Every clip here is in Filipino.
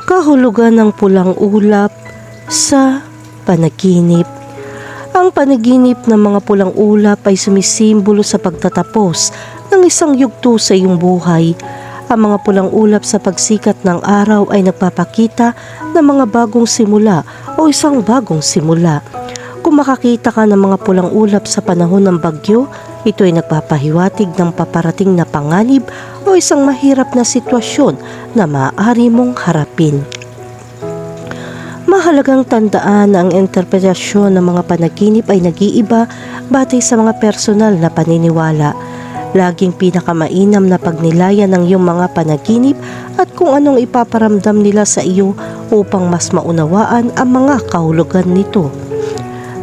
Kahulugan ng pulang ulap sa panaginip. Ang panaginip ng mga pulang ulap ay sumisimbolo sa pagtatapos ng isang yugto sa iyong buhay. Ang mga pulang ulap sa pagsikat ng araw ay nagpapakita ng mga bagong simula o isang bagong simula. Kung makakita ka ng mga pulang ulap sa panahon ng bagyo, ito ay nagpapahiwatig ng paparating na panganib o isang mahirap na sitwasyon na maaari mong harapin. Mahalagang tandaan na ang interpretasyon ng mga panaginip ay nag-iiba batay sa mga personal na paniniwala. Laging pinakamainam na pagnilayan ng iyong mga panaginip at kung anong ipaparamdam nila sa iyo upang mas maunawaan ang mga kahulugan nito.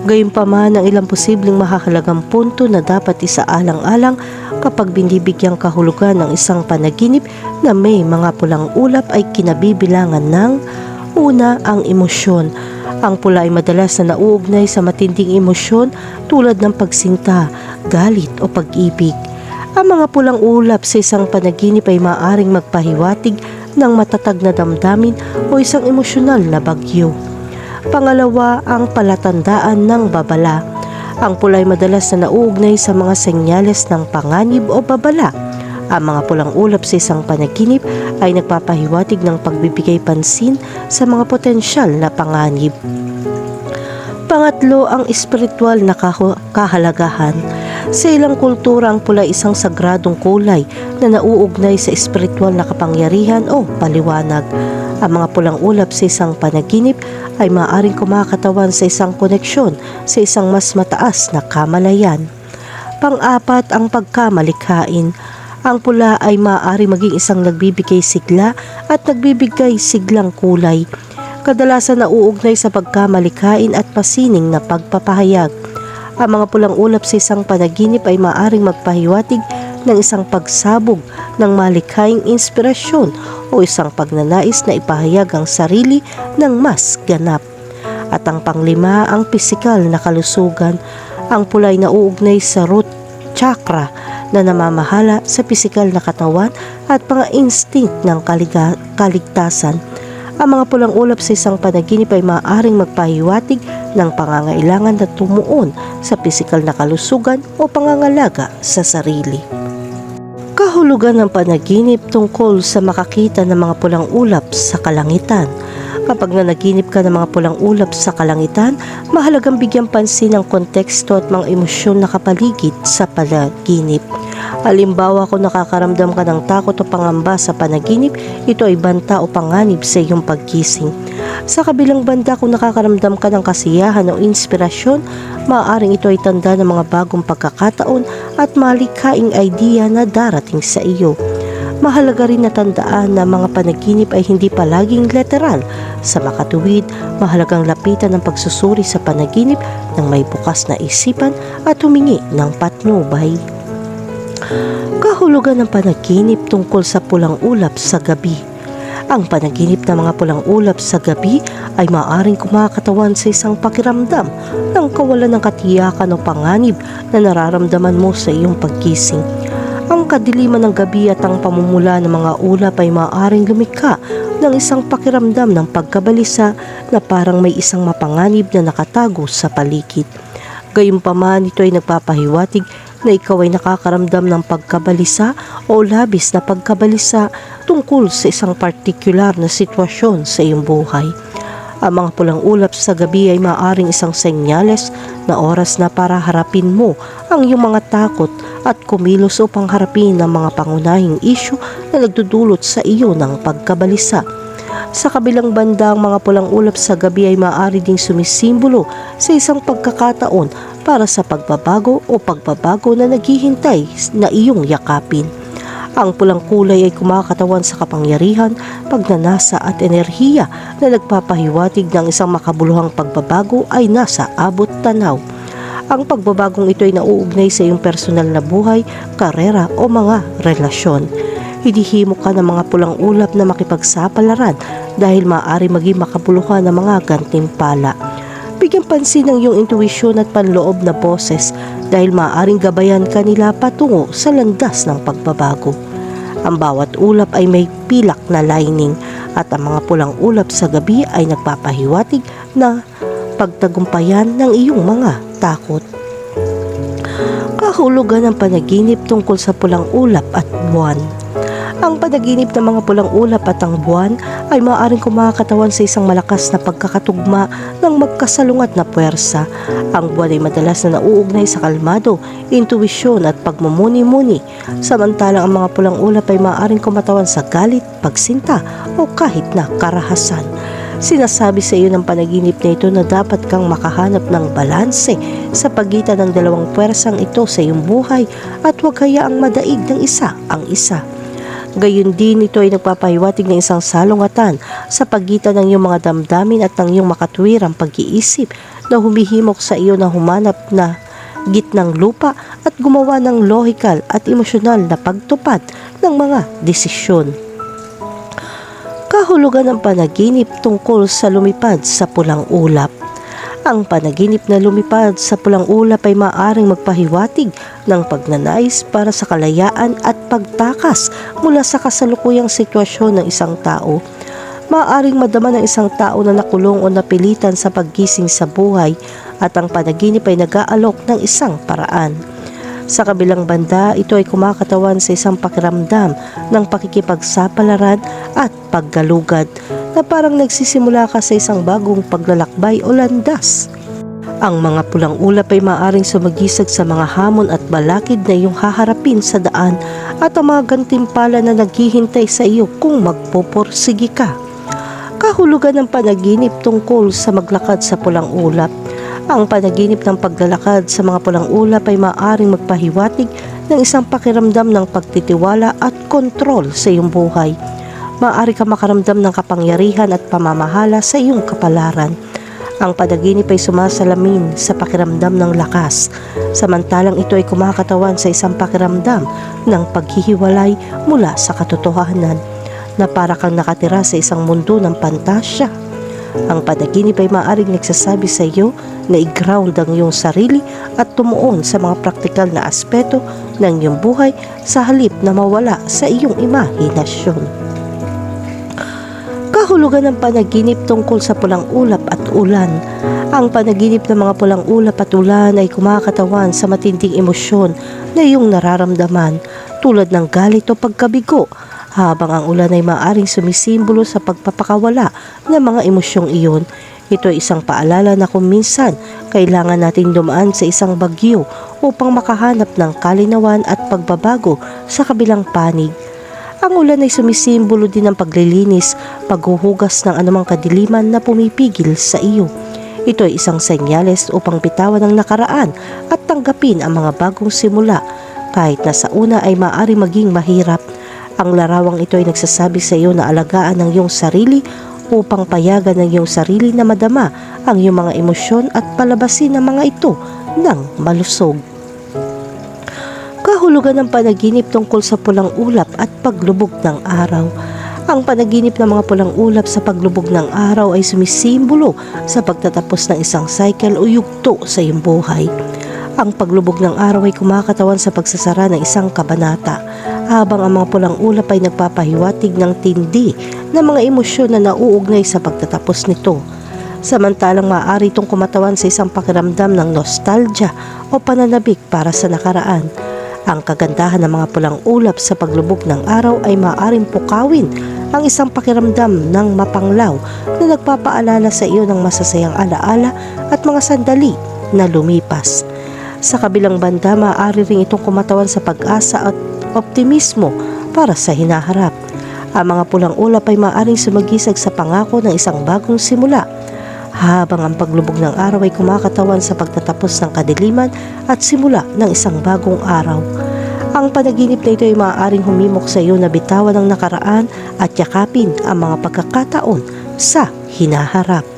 Gayunpaman, ang ilang posibleng mahahalagang punto na dapat isaalang-alang kapag binibigyang kahulugan ng isang panaginip na may mga pulang ulap ay kinabibilangan ng: una, ang emosyon. Ang pula ay madalas na nauugnay sa matinding emosyon tulad ng pagsinta, galit o pag-ibig. Ang mga pulang ulap sa isang panaginip ay maaaring magpahiwatig ng matatag na damdamin o isang emosyonal na bagyo. Pangalawa, ang palatandaan ng babala. Ang pula ay madalas na nauugnay sa mga senyales ng panganib o babala. Ang mga pulang ulap sa isang panaginip ay nagpapahiwatig ng pagbibigay pansin sa mga potensyal na panganib. Pangatlo, ang espiritual na kahalagahan. Sa ilang kultura, ang pula ay isang sagradong kulay na nauugnay sa espiritual na kapangyarihan o paliwanag. Ang mga pulang ulap sa isang panaginip ay maaaring kumakatawan sa isang koneksyon sa isang mas mataas na kamalayan. Pang-apat, ang pagkamalikhain. Ang pula ay maaari maging isang nagbibigay sigla at nagbibigay siglang kulay. Kadalasan nauugnay sa pagkamalikhain at pasining na pagpapahayag. Ang mga pulang ulap sa isang panaginip ay maaaring magpahiwatig ng isang pagsabog ng malikhaing inspirasyon o isang pagnanais na ipahayag ang sarili ng mas ganap. At ang panglima, ang pisikal na kalusugan. Ang pula ay nauugnay sa root chakra na namamahala sa pisikal na katawan at mga instinct ng kaligtasan. Ang mga pulang ulap sa isang panaginip ay maaaring magpahiwatig ng pangangailangan na tumuon sa pisikal na kalusugan o pangangalaga sa sarili. Kahulugan ng panaginip tungkol sa makakita ng mga pulang ulap sa kalangitan. Kapag nanaginip ka ng mga pulang ulap sa kalangitan, mahalagang bigyang pansin ang konteksto at mga emosyon na kapaligid sa panaginip. Halimbawa, kung nakakaramdam ka ng takot o pangamba sa panaginip, ito ay banta o panganib sa iyong paggising. Sa kabilang banda, kung nakakaramdam ka ng kasiyahan o inspirasyon, maaaring ito ay tanda ng mga bagong pagkakataon at malikhaing idea na darating sa iyo. Mahalaga rin na tandaan na mga panaginip ay hindi palaging literal. Sa makatuwid, mahalagang lapitan ng pagsusuri sa panaginip ng may bukas na isipan at humingi ng patnubay. Kahulugan ng panaginip tungkol sa pulang ulap sa gabi. Ang panaginip ng mga pulang ulap sa gabi ay maaaring kumakatawan sa isang pakiramdam ng kawalan ng katiyakan o panganib na nararamdaman mo sa iyong paggising. Ang kadiliman ng gabi at ang pamumula ng mga ulap ay maaaring lumikha ng isang pakiramdam ng pagkabalisa na parang may isang mapanganib na nakatago sa paligid. Gayunpaman, ito ay nagpapahiwatig na ikaw ay nakakaramdam ng pagkabalisa o labis na pagkabalisa tungkol sa isang partikular na sitwasyon sa iyong buhay. Ang mga pulang ulap sa gabi ay maaaring isang senyales na oras na para harapin mo ang iyong mga takot at kumilos upang harapin ang mga pangunahing isyu na nagdudulot sa iyo ng pagkabalisa. Sa kabilang banda, ang mga pulang ulap sa gabi ay maaari ding sumisimbolo sa isang pagkakataon para sa pagbabago o pagbabago na naghihintay na iyong yakapin. Ang pulang kulay ay kumakatawan sa kapangyarihan, pagnanasa at enerhiya na nagpapahiwatig ng isang makabuluhang pagbabago ay nasa abot tanaw. Ang pagbabagong ito ay nauugnay sa iyong personal na buhay, karera o mga relasyon. Hinihimo ka ng mga pulang ulap na makipagsapalaran dahil maaari maging makabuluhan ng mga gantimpala. Bigyan pansin ang iyong intuisyon at panloob na boses dahil maaaring gabayan ka nila patungo sa landas ng pagbabago. Ang bawat ulap ay may pilak na lining at ang mga pulang ulap sa gabi ay nagpapahiwatig na pagtagumpayan ng iyong mga takot. Kahulugan ng panaginip tungkol sa pulang ulap at buwan. Ang panaginip ng mga pulang ulap at ang buwan ay maaaring kumakatawan sa isang malakas na pagkakatugma ng magkasalungat na puwersa. Ang buwan ay madalas na nauugnay sa kalmado, intuwisyon at pagmumuni-muni, samantalang ang mga pulang ulap ay maaaring kumatawan sa galit, pagsinta o kahit na karahasan. Sinasabi sa iyo ng panaginip na ito na dapat kang makahanap ng balanse sa pagitan ng dalawang puwersang ito sa iyong buhay at huwag hayaang madaig ng isa ang isa. Gayun din, ito ay nagpapahiwatig ng isang salungatan sa pagitan ng iyong mga damdamin at ng iyong makatwirang pag-iisip na humihimok sa iyo na humanap na gitnang lupa at gumawa ng lohikal at emosyonal na pagtupad ng mga desisyon. Kahulugan ng panaginip tungkol sa lumipad sa pulang ulap. Ang panaginip na lumipad sa pulang ulap ay maaaring magpahiwatig ng pagnanais para sa kalayaan at pagtakas mula sa kasalukuyang sitwasyon ng isang tao. Maaaring madama ng isang tao na nakulong o napilitan sa paggising sa buhay at ang panaginip ay nag-aalok ng isang paraan. Sa kabilang banda, ito ay kumakatawan sa isang pakiramdam ng pakikipagsapalaran at paggalugad na parang nagsisimula ka sa isang bagong paglalakbay o landas. Ang mga pulang ulap ay maaaring sumagisag sa mga hamon at balakid na iyong haharapin sa daan at ang mga gantimpala na naghihintay sa iyo kung magpupursige ka. Kahulugan ng panaginip tungkol sa maglakad sa pulang ulap. Ang panaginip ng paglalakad sa mga pulang ulap ay maaaring magpahiwatig ng isang pakiramdam ng pagtitiwala at kontrol sa iyong buhay. Maaari ka makaramdam ng kapangyarihan at pamamahala sa iyong kapalaran. Ang panaginip ay sumasalamin sa pakiramdam ng lakas, samantalang ito ay kumakatawan sa isang pakiramdam ng paghihiwalay mula sa katotohanan, na para kang nakatira sa isang mundo ng pantasya. Ang panaginip ay maaaring nagsasabi sa iyo na i-ground ang iyong sarili at tumuon sa mga praktikal na aspeto ng iyong buhay sa halip na mawala sa iyong imahinasyon. Kahulugan ng panaginip tungkol sa pulang ulap at ulan. Ang panaginip ng mga pulang ulap at ulan ay kumakatawan sa matinding emosyon na iyong nararamdaman tulad ng galit o pagkabigo, habang ang ulan ay maaaring sumisimbolo sa pagpapakawala ng mga emosyong iyon. Ito ay isang paalala na kung minsan kailangan nating dumaan sa isang bagyo upang makahanap ng kalinawan at pagbabago sa kabilang panig. Ang ulan ay sumisimbolo din ng paglilinis, paghuhugas ng anumang kadiliman na pumipigil sa iyo. Ito ay isang senyales upang bitawan ang nakaraan at tanggapin ang mga bagong simula, kahit na sa una ay maaari maging mahirap. Ang larawang ito ay nagsasabi sa iyo na alagaan ang iyong sarili upang payagan ang iyong sarili na madama ang iyong mga emosyon at palabasin ang mga ito ng malusog. Kahulugan ng panaginip tungkol sa pulang ulap at paglubog ng araw. Ang panaginip ng mga pulang ulap sa paglubog ng araw ay sumisimbolo sa pagtatapos ng isang cycle o yugto sa iyong buhay. Ang paglubog ng araw ay kumakatawan sa pagsasara ng isang kabanata, habang ang mga pulang ulap ay nagpapahiwatig ng tindi na mga emosyon na nauugnay sa pagtatapos nito. Samantalang maaari itong kumatawan sa isang pakiramdam ng nostalgia o pananabik para sa nakaraan. Ang kagandahan ng mga pulang ulap sa paglubog ng araw ay maaaring pukawin ang isang pakiramdam ng mapanglaw na nagpapaalala sa iyo ng masasayang alaala at mga sandali na lumipas. Sa kabilang banda, maaari rin itong kumatawan sa pag-asa at optimismo para sa hinaharap. Ang mga pulang ulap ay maaaring sumagisag sa pangako ng isang bagong simula, habang ang paglubog ng araw ay kumakatawan sa pagtatapos ng kadiliman at simula ng isang bagong araw. Ang panaginip na ito ay maaaring humimok sa iyo na bitawan ang nakaraan at yakapin ang mga pagkakataon sa hinaharap.